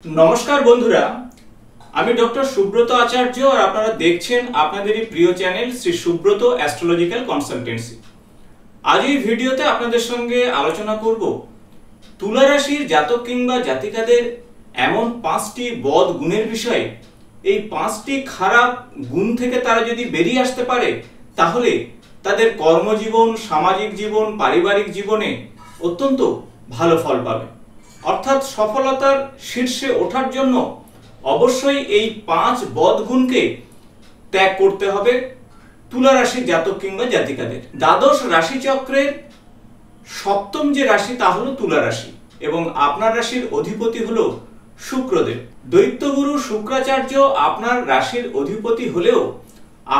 नमस्कार बंधुरा आमी डॉक्टर सुब्रत आचार्य और आपनारा देखছেন আপনাদেরই প্রিয় channel Shri Subrata astrological consultancy. আজ এই ভিডিওতে আপনাদের সঙ্গে আলোচনা করব তুলা রাশির জাতক কিংবা জাতিকাদের এমন 5টি বদ গুণের বিষয়ে। এই 5টি খারাপ গুণ থেকে তারা যদি বেরিয়ে আসতে পারে তাহলে তাদের কর্মজীবন, সামাজিক জীবন, পারিবারিক জীবনে অত্যন্ত ভালো ফল পাবে। অর্থাৎ সফলতার শীর্ষে ওঠার জন্য অবশ্যই এই 5 বদ গুণকে ত্যাগ করতে হবে তুলা রাশির জাতক কিংবা জাতিকাদের। দ্বাদশ রাশিচক্রের সপ্তম যে রাশি তা হলো তুলা রাশি এবং আপনার রাশির অধিপতি হলো শুক্রদেব। দৈত্যগুরু শুক্রাচার্য আপনার রাশির অধিপতি হলেও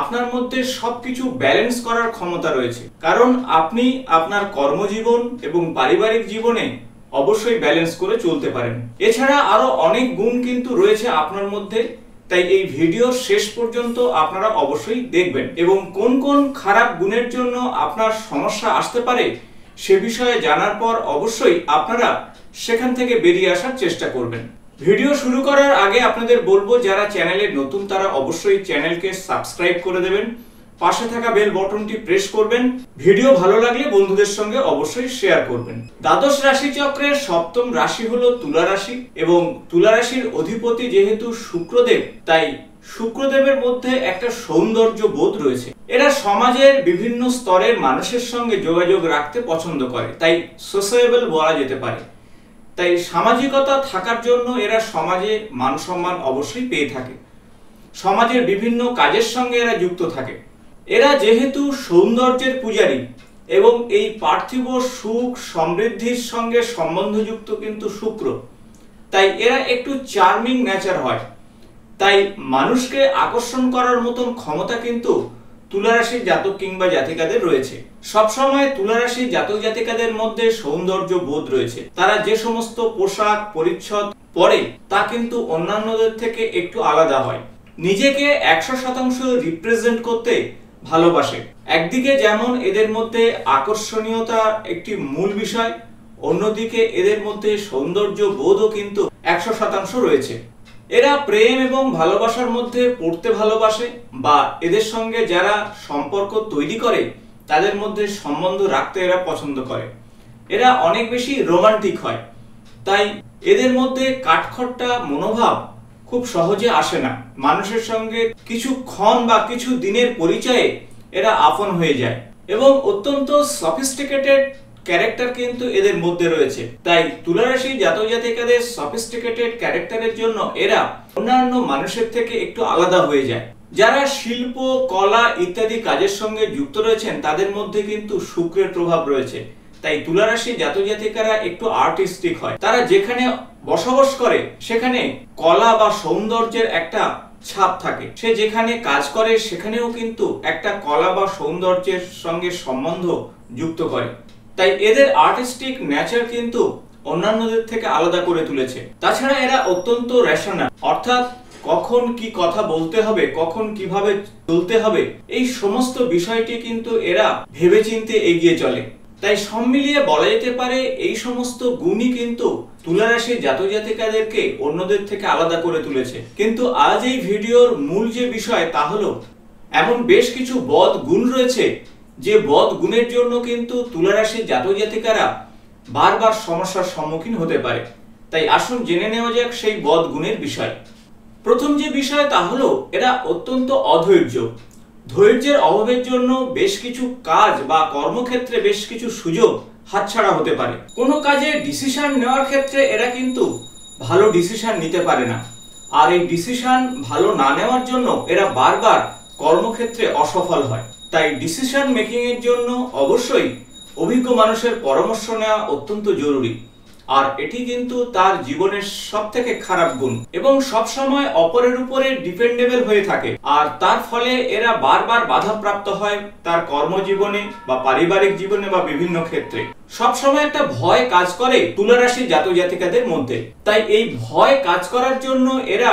আপনার মধ্যে সবকিছু ব্যালেন্স করার ক্ষমতা রয়েছে, কারণ আপনি আপনার কর্মজীবন এবং পারিবারিক জীবনে অবশ্যই ব্যালেন্স করে চলতে পারেন। এছাড়া আরো অনেক গুণ কিন্তু রয়েছে আপনার মধ্যে, তাই এই ভিডিওর শেষ পর্যন্ত আপনারা অবশ্যই দেখবেন এবং কোন কোন খারাপ গুণের জন্য আপনার সমস্যা আসতে পারে সে বিষয়ে জানার পর অবশ্যই আপনারা সেখান থেকে বেরিয়ে আসার চেষ্টা করবেন। ভিডিও শুরু করার আগে আপনাদের বলবো, যারা চ্যানেলে নতুন তারা অবশ্যই চ্যানেলকে সাবস্ক্রাইব করে দেবেন, পাশে থাকা বেল বাটনটি প্রেস করবেন, ভিডিও ভালো লাগলে বন্ধুদের সঙ্গে অবশ্যই শেয়ার করবেন। দ্বাদশ রাশি চক্রের সপ্তম রাশি হলো তুলা রাশি এবং তুলা রাশির অধিপতি যেহেতু শুক্রদেব, তাই শুক্রদেবের মধ্যে একটা সৌন্দর্য বোধ রয়েছে। এরা সমাজের বিভিন্ন স্তরের মানুষের সঙ্গে যোগাযোগ রাখতে পছন্দ করে, তাই সোশিয়েবল বলা যেতে পারে। তাই সামাজিকতা থাকার জন্য এরা সমাজে মান সম্মান অবশ্যই পেয়ে থাকে, সমাজের বিভিন্ন কাজের সঙ্গে এরা যুক্ত থাকে। এরা যেহেতু সৌন্দর্যের পূজারী এবং এই পার্থিব সুখ সমৃদ্ধির সঙ্গে সম্বন্ধযুক্ত কিন্তু শুক্র, তাই এরা একটু চার্মিং নেচার হয়। তাই মানুষকে আকর্ষণ করার মতন ক্ষমতা কিন্তু তুলা রাশির জাতক কিংবা জাতিকাদের রয়েছে। সবসময় তুলা রাশির জাতক জাতিকাদের মধ্যে সৌন্দর্য বোধ রয়েছে। তারা যে সমস্ত পোশাক পরিচ্ছদ পরে তা কিন্তু অন্যান্যদের থেকে একটু আলাদা হয়। নিজেকে 100% রিপ্রেজেন্ট করতে ভালোবাসে। একদিকে যেমন এদের মধ্যে আকর্ষণীয়তা একটি মূল বিষয়, অন্যদিকে এদের মধ্যে সৌন্দর্য বোধও কিন্তু 100% রয়েছে। এরা প্রেম এবং ভালোবাসার মধ্যে পড়তে ভালোবাসে বা এদের সঙ্গে যারা সম্পর্ক তৈরি করে তাদের মধ্যে সম্বন্ধ রাখতে এরা পছন্দ করে। এরা অনেক বেশি রোমান্টিক হয়, তাই এদের মধ্যে কাঠখট্টা মনোভাব খুব সহজে আসে না। মানুষের সঙ্গে কিছুক্ষণ বা কিছু দিনের পরিচয়ে এরা আপন হয়ে যায় এবং অত্যন্ত সফিস্টিকেটেড ক্যারেক্টার কিন্তু এদের মধ্যে রয়েছে। তাই তুলা রাশি জাতক জাতিকাদের সফিস্টিকেটেড ক্যারেক্টারের জন্য এরা অন্যান্য মানুষের থেকে একটু আলাদা হয়ে যায়। যারা শিল্প, কলা ইত্যাদি কাজের সঙ্গে যুক্ত রয়েছেন তাদের মধ্যে কিন্তু শুক্রের প্রভাব রয়েছে। তাই তুলা রাশি জাতক জাতিকারা একটু আর্টিস্টিক হয়। তারা যেখানে বসবাস করে সেখানে কলা বা সৌন্দর্যের একটা ছাপ থাকে। সে যেখানে কাজ করে সেখানেও কিন্তু একটা কলা বা সৌন্দর্যের সঙ্গে সম্বন্ধ যুক্ত করে। তাই এদের আর্টিস্টিক নেচার কিন্তু অন্যান্যদের থেকে আলাদা করে তুলেছে। তাছাড়া এরা অত্যন্ত রেশনাল, অর্থাৎ কখন কি কথা বলতে হবে, কখন কিভাবে চলতে হবে, এই সমস্ত বিষয়টি কিন্তু এরা ভেবেচিন্তে এগিয়ে চলে। তাই সব মিলিয়ে বলা যেতে পারে এই সমস্ত গুণই কিন্তু তুলা রাশির জাতক জাতিকাদেরকে অন্যদের থেকে আলাদা করে তুলেছে। কিন্তু আজ এই ভিডিওর মূল যে বিষয় তা হলো এমন বেশ কিছু বদ গুণ রয়েছে যে বদ গুণের জন্য কিন্তু তুলা রাশির জাতক জাতিকারা বারবার সমস্যার সম্মুখীন হতে পারে। তাই আসুন জেনে নেওয়া যাক সেই বদ গুণের বিষয়। প্রথম যে বিষয় তা হলো এরা অত্যন্ত অধৈর্য। ধৈর্যের অভাবের জন্য বেশ কিছু কাজ বা কর্মক্ষেত্রে বেশ কিছু সুযোগ হাতছাড়া হতে পারে। কোনো কাজে ডিসিশন নেওয়ার ক্ষেত্রে এরা কিন্তু ভালো ডিসিশন নিতে পারে না, আর এই ডিসিশন ভালো না নেওয়ার জন্য এরা বারবার কর্মক্ষেত্রে অসফল হয়। তাই ডিসিশন মেকিং এর জন্য অবশ্যই অভিজ্ঞ মানুষের পরামর্শ নেওয়া অত্যন্ত জরুরি, আর এটি কিন্তু তার জীবনের সবথেকে খারাপ গুণ এবং সব সময় অপরের উপরে ডিপেন্ডেবল হয়ে থাকে, আর তার ফলে এরা বারবার বাধাপ্রাপ্ত হয় তার কর্মজীবনে বা পারিবারিক জীবনে বা বিভিন্ন ক্ষেত্রে। সব সময় একটা ভয় কাজ করে তুলা রাশির জাতক জাতিকাদের মধ্যে। তাই এই ভয় কাজ করার জন্য এরা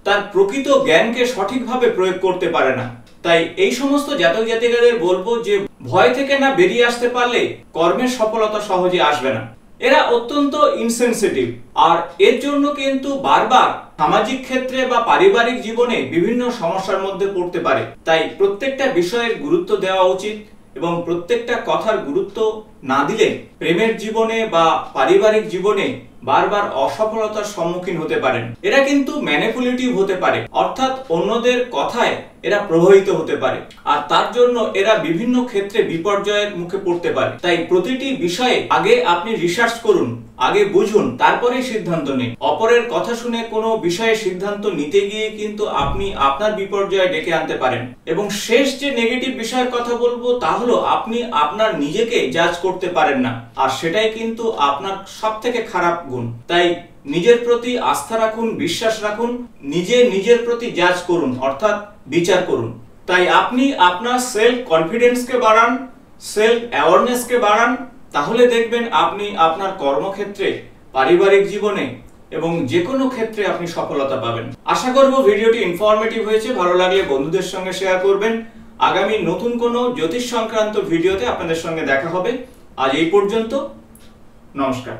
তার প্রকৃত জ্ঞানকে সঠিকভাবে প্রয়োগ করতে পারে না। তাই এই সমস্ত জাতক জাতিকাদের বলবো যে ভয় থেকে না বেরিয়ে আসতে পারলে কর্মের সফলতা সহজে আসবে না। এরা অত্যন্ত ইনসেনসিটিভ, আর এর জন্য কিন্তু বারবার সামাজিক ক্ষেত্রে বা পারিবারিক জীবনে বিভিন্ন সমস্যার মধ্যে পড়তে পারে। তাই প্রত্যেকটা বিষয়ের গুরুত্ব দেওয়া উচিত এবং প্রত্যেকটা কথার গুরুত্ব না দিলে প্রেমের জীবনে বা পারিবারিক জীবনে বারবার অসফলতার সম্মুখীন হতে পারেন। এরা কিন্তু ম্যানিপুলেটিভ হতে পারে, অর্থাৎ অন্যদের কথায় এরা প্রভাবিত হতে পারে, আর তার জন্য এরা বিভিন্ন ক্ষেত্রে বিপর্যয়ের মুখে পড়তে পারে। তাই প্রতিটি বিষয়ে আগে আপনি রিসার্চ করুন, আগে বুঝুন, তারপরেই সিদ্ধান্ত নিন। অপরের কথা শুনে কোনো বিষয়ে সিদ্ধান্ত নিতে গিয়ে কিন্তু আপনি আপনার বিপর্যয় ডেকে আনতে পারেন। এবং শেষ যে নেগেটিভ বিষয়ের কথা বলবো তা হলো আপনি আপনার নিজেকে জাজ করতে পারেন না, আর সেটাই কিন্তু আপনার সবথেকে খারাপ গুণ। তাই নিজের প্রতি আস্থা রাখুন, বিশ্বাস রাখুন, নিজের প্রতি জাজ করুন, অর্থাৎ বিচার করুন। তাই আপনি আপনার সেলফ কনফিডেন্সকে বাড়ান, সেলফ অ্যাওয়ারনেসকে বাড়ান, তাহলে দেখবেন আপনি আপনার কর্মক্ষেত্রে, পারিবারিক জীবনে এবং যে কোনো ক্ষেত্রে আপনি সফলতা পাবেন। আশা করব ভিডিওটি ইনফরমেটিভ হয়েছে। ভালো লাগলে বন্ধুদের সঙ্গে শেয়ার করবেন। আগামী নতুন কোনো জ্যোতিষ সংক্রান্ত ভিডিওতে আপনাদের সঙ্গে দেখা হবে। আজ এই পর্যন্ত, নমস্কার।